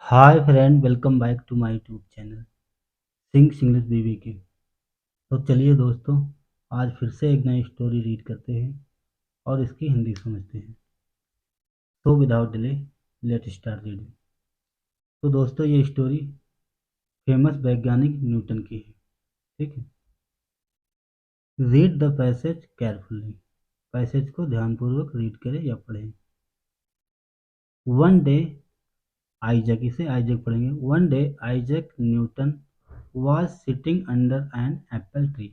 Hi friend, welcome back to my YouTube channel sings English बीबी के। तो चलिए दोस्तों, आज फिर से एक नई स्टोरी रीड करते हैं और इसकी हिंदी समझते हैं। तो without delay let start reading. तो दोस्तों, ये स्टोरी फेमस वैज्ञानिक न्यूटन की है। ठीक है, read the passage carefully. Passage को ध्यानपूर्वक रीड करें या पढ़ें। वन डे आइजैक, इसे आइजैक पढ़ेंगे। One day Isaac Newton was sitting under an apple tree।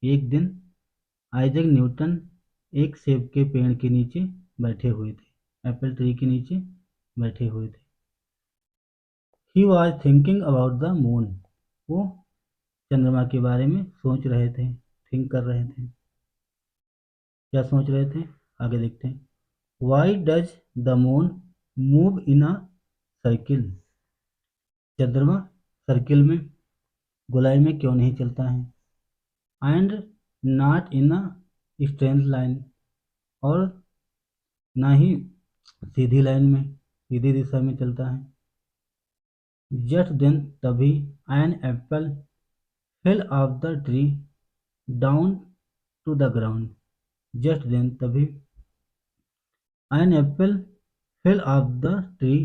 एक दिन आइजैक न्यूटन एक सेब के पेड़ के नीचे बैठे हुए थे। एप्पल ट्री के नीचे बैठे हुए थे। He was thinking about the moon. वो चंद्रमा के बारे में सोच रहे थे, थिंक कर रहे थे। क्या सोच रहे थे, आगे देखते हैं। Why does the moon move in a circle. चंद्रमा सर्किल में, गोलाई में क्यों नहीं चलता है। And not in a straight line, और ना ही सीधी लाइन में, सीधी दिशा में चलता है। जस्ट देन, तभी, an apple fell off the tree down to the ground. Just then, तभी, an apple fell off the tree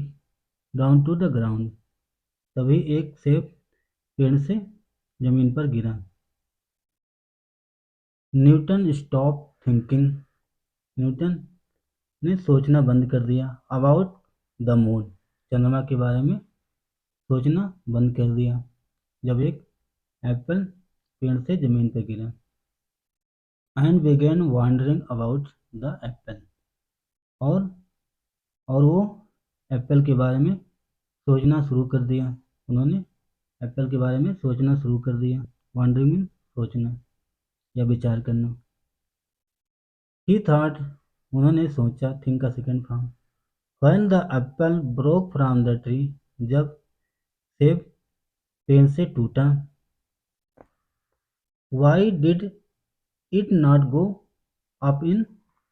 down to the ground. तभी एक सेब पेड़ से जमीन पर गिरा। Newton stop thinking. न्यूटन ने सोचना बंद कर दिया। अबाउट द मून, चंद्रमा के बारे में सोचना बंद कर दिया जब एक एप्पल पेड़ से जमीन पर गिरा। And began wondering about the apple, और वो एप्पल के बारे में सोचना शुरू कर दिया। उन्होंने एप्पल के बारे में सोचना शुरू कर दिया। वॉन्डरिंग मीन सोचना या विचार करना। ही थॉट, उन्होंने सोचा, थिंक का second form. When the apple broke from the tree, जब सेब पेड़ से टूटा। Why did it not go up in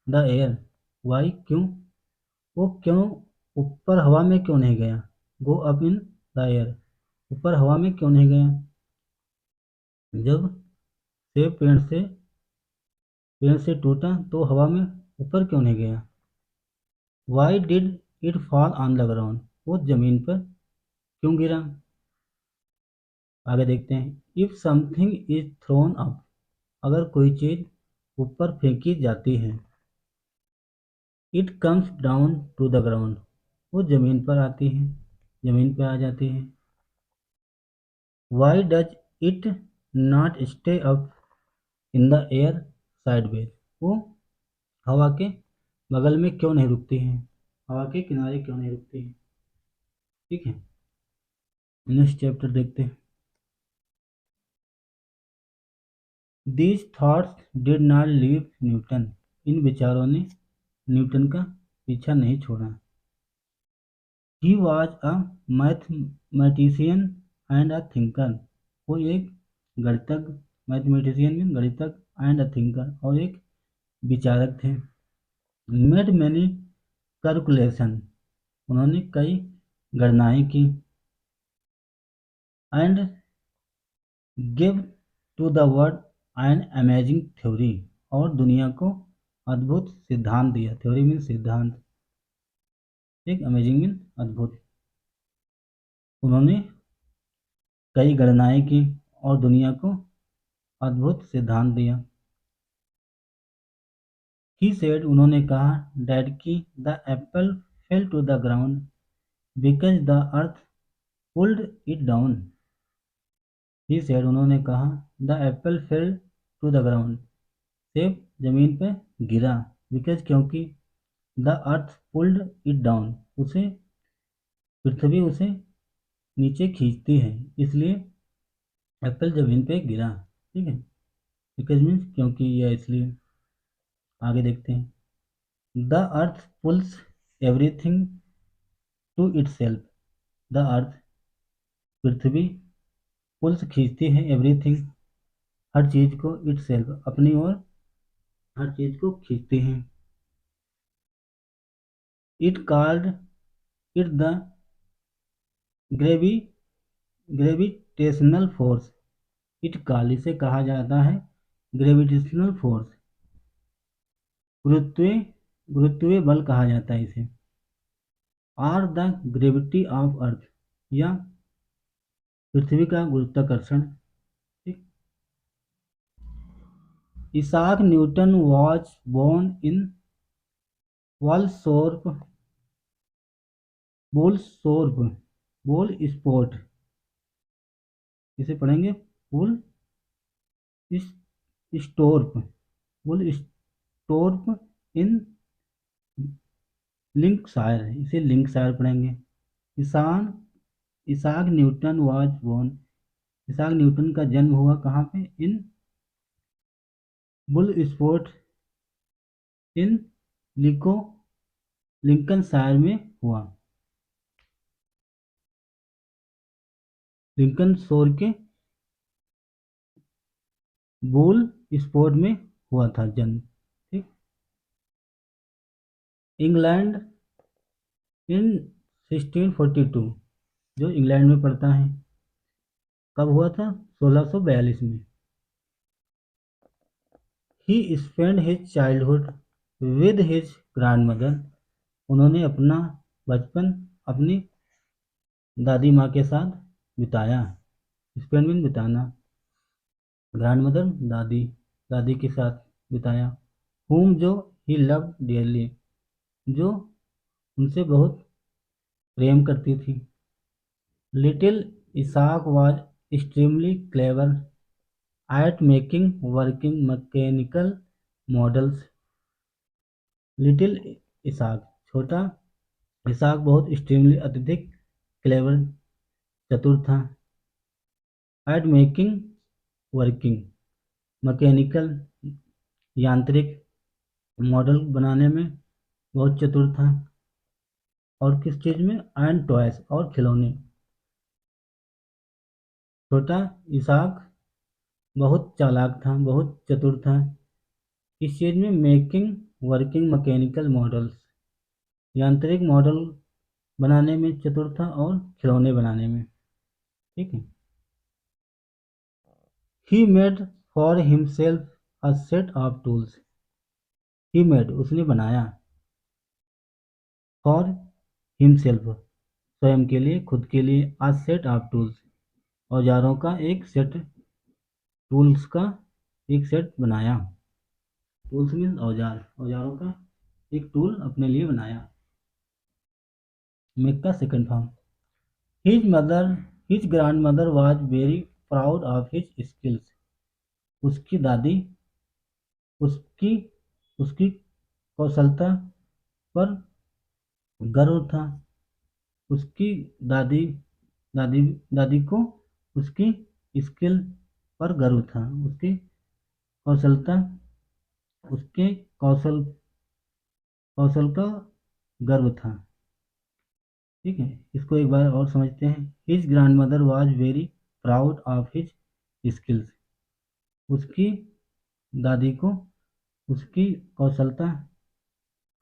the air. Why, क्यों, वो क्यों ऊपर हवा में क्यों नहीं गया। Go up in the air, ऊपर हवा में क्यों नहीं गया। जब सेब पेड़ से टूटा तो हवा में ऊपर क्यों नहीं गया। Why did it fall on the ground, वो जमीन पर क्यों गिरा। आगे देखते हैं। If something is thrown up, अगर कोई चीज ऊपर फेंकी जाती है। It comes down to the ground, वो जमीन पर आती है, जमीन पर आ जाती है। Why does it not stay up in the air sideways, वो हवा के बगल में क्यों नहीं रुकती है, हवा के किनारे क्यों नहीं रुकती है। ठीक है, नेक्स्ट चैप्टर देखते हैं। These thoughts did not leave Newton, इन विचारों ने न्यूटन का पीछा नहीं छोड़ा। He was a mathematician and a thinker, वो एक गणितज्ञ, मैथमेटिशियन मीन गणितज्ञ, एंड अ थिंकर, और एक विचारक थे। मेड मैनी कैलकुलेशन, उन्होंने कई गणनाएं की। And give to the world an amazing theory, और दुनिया को अद्भुत सिद्धांत दिया। थ्योरी मीन सिद्धांत, एक अमेजिंग मीन अद्भुत। उन्होंने कई गणनाएं की और दुनिया को अद्भुत सिद्धांत दिया। ही सेड, उन्होंने कहा, डैड की the apple fell to the ground because the earth pulled it down. He said, उन्होंने कहा, the apple fell to the ground, सेब जमीन पे गिरा। बिकॉज, क्योंकि, the earth pulled it down, उसे पृथ्वी उसे नीचे खींचती है, इसलिए एप्पल जमीन पे गिरा। ठीक है, बिकॉज मीन्स क्योंकि या इसलिए। आगे देखते हैं। The earth pulls everything to itself. The earth, पृथ्वी, पुल्स खींचती है, एवरीथिंग, हर चीज को, इटसेल्फ, अपनी ओर, हर चीज को खींचती है। It called it the gravy gravitational force, it call, इसे कहा जाता है ग्रेविटेशनल फोर्स, गुरुत्वीय गुरुत्वीय बल कहा जाता है इसे। Are the gravity of earth, या पृथ्वी का गुरुत्वाकर्षण। ठीक। Isaac Newton was born in Woolsthorpe बोलसोर्प बोल स्पोर्ट, इसे पढ़ेंगे बुल स्टोर्प बुल स्टोर्प इन लिंकशायर, इसे लिंकशायर पढ़ेंगे। ईशान Isaac Newton was born, Isaac Newton का जन्म हुआ कहाँ पे? इन बुल स्पोर्ट इन लिको लिंकनशायर में हुआ, लिंकन शोर के बुल स्पोर्ट में हुआ था जन्म। ठीक। इंग्लैंड इन 1642, जो इंग्लैंड में पड़ता है, कब हुआ था? 1642 में। He spend his childhood with his grandmother, उन्होंने अपना बचपन अपनी दादी माँ के साथ बिताया। स्पेंड मीन बिताना, ग्रैंडमदर दादी, दादी के साथ बिताया। whom जो ही लव्ड डियरली, जो उनसे बहुत प्रेम करती थी। Little Isaac was extremely clever at making working mechanical models. Little Isaac, छोटा इसाक बहुत एक्सट्रीमली अत्यधिक क्लेवर चतुर था। एट मेकिंग वर्किंग मैकेनिकल यांत्रिक मॉडल बनाने में बहुत चतुर था। और किस चीज़ में? एंड टॉयस, और खिलौने। छोटा इसाक बहुत चालाक था, बहुत चतुर था। किस चीज़ में? मेकिंग वर्किंग मैकेनिकल मॉडल्स, यांत्रिक मॉडल बनाने में चतुर था और खिलौने बनाने में। ठीक है। He made for himself a set of tools, he made, उसने बनाया, फॉर हिमसेल्फ, स्वयं के लिए, खुद के लिए, अ सेट ऑफ टूल्स, औजारों का एक सेट, टूल्स का एक सेट बनाया। टूल्स मीन औजार, औजारों का एक टूल अपने लिए बनाया। मेक का second form. His mother his grand mother was very proud of his skills, उसकी दादी उसकी उसकी कौशलता पर गर्व था। उसकी दादी दादी दादी को उसकी स्किल पर गर्व था, उसकी कौशलता, उसके कौशल कौशल का गर्व था। ठीक है। इसको एक बार और समझते हैं। His grand mother was very proud of his skills, उसकी दादी को उसकी कौशलता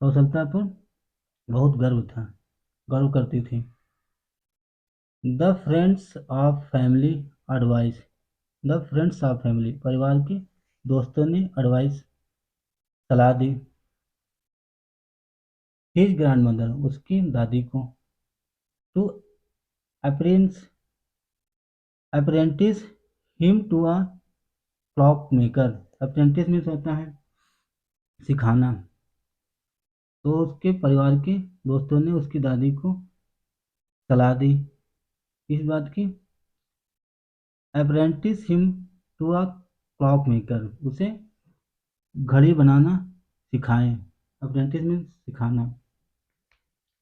कौशलता पर बहुत गर्व था, गर्व करती थी। The friends of family advice, the friends of family, परिवार के दोस्तों ने एडवाइस, सलाह दी। हिज ग्रैंड मदर, उसकी दादी को, टू अप्रेंस apprentice him to a clock maker, apprentice means होता है सिखाना। तो उसके परिवार के दोस्तों ने उसकी दादी को सलाह दी इस बात की, apprentice him to a clock maker, उसे घड़ी बनाना सिखाएं। अप्रेंटिस मीन्स सिखाना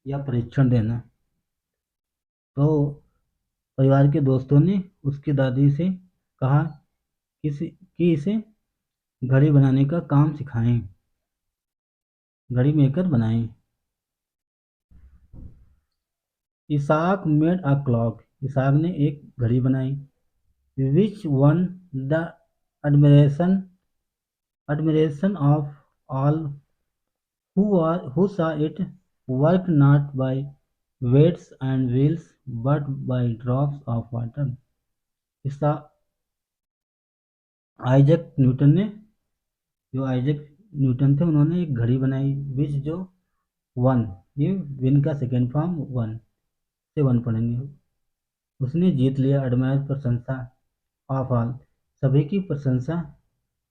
या परीक्षण देना। तो परिवार के दोस्तों ने उसकी दादी से कहा कि इसे घड़ी बनाने का काम सिखाएं, घड़ी मेकर बनाएं। Isaac made a clock, Isaac ने एक घड़ी बनाई। Which won the admiration admiration of all who saw it work not by weights and wheels but by drops of water। इसका आइजैक न्यूटन ने जो आइजैक न्यूटन थे उन्होंने एक घड़ी बनाई विच जो वन, ये विन का सेकेंड फॉर्म वन से वन पढ़ेंगे। उसने जीत लिया एडमायर प्रशंसा ऑफ ऑल, सभी की प्रशंसा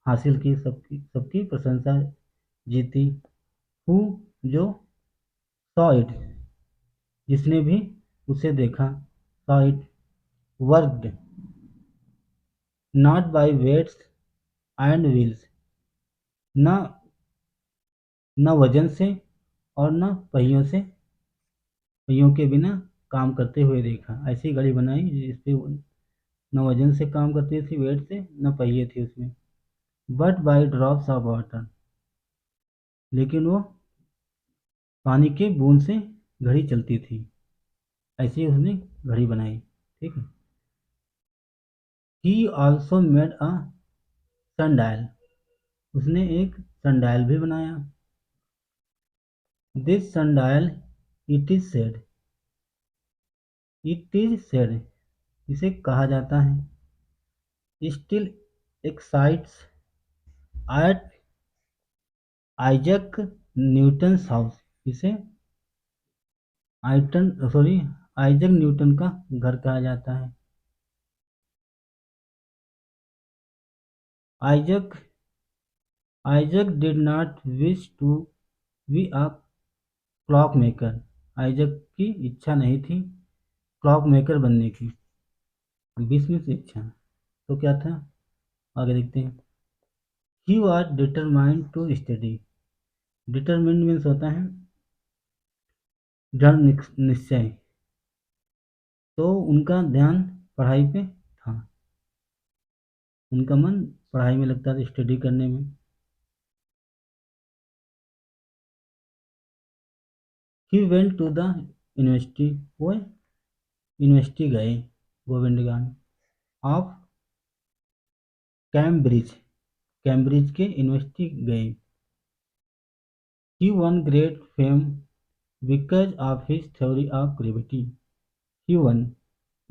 हासिल की, सबकी सबकी प्रशंसा जीती। हु जो सॉ इट, जिसने भी उसे देखा, saw it worked not by weights and wheels, न न वजन से और न पहियों से, पहियों के बिना काम करते हुए देखा। ऐसी घड़ी बनाई जिसपे न वजन से काम करती थी, वेट से, न पहिए थे उसमें। But by drops of water, लेकिन वो पानी के बूंद से घड़ी चलती थी। ऐसी उसने घड़ी बनाई। ठीक है। He also made a sundial, उसने एक सनडायल भी बनाया। This sundial it is said, it is said इसे कहा जाता है, still exists at Isaac Newton's house, इसे आइजैक न्यूटन का घर कहा जाता है। Isaac Isaac did not wish to be a clock maker, Isaac की इच्छा नहीं थी क्लॉक मेकर बनने की। 20वीं से इच्छा तो क्या था, आगे देखते हैं। He was determined to study, determined means होता है दृढ़ निश्चय, तो उनका ध्यान पढ़ाई पे था, उनका मन पढ़ाई में लगता था, स्टडी करने में। He went to the university, वो यूनिवर्सिटी गए, गोविंदगान ऑफ कैम्ब्रिज, कैम्ब्रिज के यूनिवर्सिटी गए। He won great fame because of his theory of gravity, he won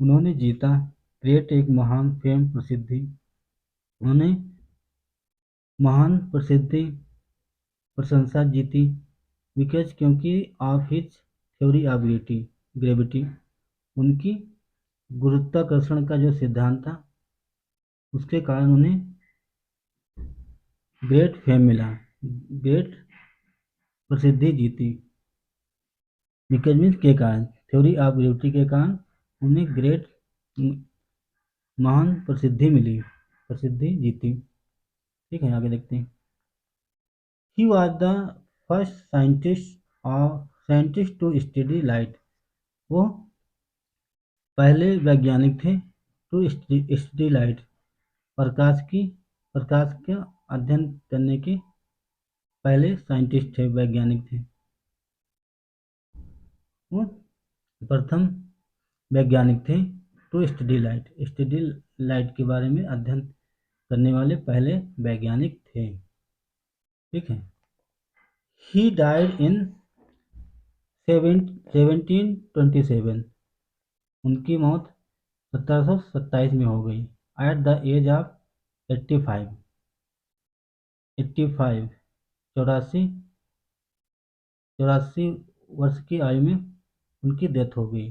उन्होंने जीता, ग्रेट एक महान, फेम प्रसिद्धि, उन्होंने महान प्रसिद्धि प्रशंसा जीती, बिकॉज क्योंकि of his theory of gravity, उनकी गुरुत्वाकर्षण का जो सिद्धांत था उसके कारण उन्हें ग्रेट फेम मिला, ग्रेट प्रसिद्धि जीती। बिकॉज मीन्स के कारण, थ्योरी ऑफ ग्रेविटी के कारण उन्हें ग्रेट महान प्रसिद्धि मिली, प्रसिद्धि जीती। ठीक है, आगे देखते हैं। He was the first scientist to study light, वो पहले वैज्ञानिक थे टू स्टडी लाइट, प्रकाश का अध्ययन करने के पहले साइंटिस्ट थे, वैज्ञानिक थे। वो प्रथम वैज्ञानिक थे टू स्टडी लाइट के बारे में अध्ययन करने वाले पहले वैज्ञानिक थे। ठीक है। ही डाइड इन 1727, उनकी मौत 1727 में हो गई। एट द एज ऑफ 85, 85 चौरासी, 84 वर्ष की आयु में उनकी डेथ हो गई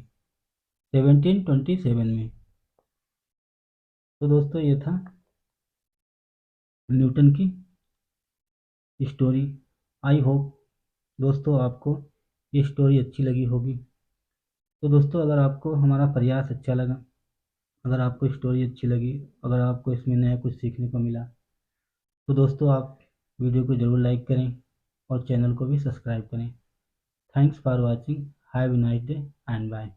1727 में। तो दोस्तों ये था न्यूटन की स्टोरी। आई होप दोस्तों आपको ये स्टोरी अच्छी लगी होगी। तो दोस्तों अगर आपको हमारा प्रयास अच्छा लगा, अगर आपको स्टोरी अच्छी लगी, अगर आपको इसमें नया कुछ सीखने को मिला, तो दोस्तों आप वीडियो को ज़रूर लाइक करें और चैनल को भी सब्सक्राइब करें। Thanks for watching, have a nice day and bye.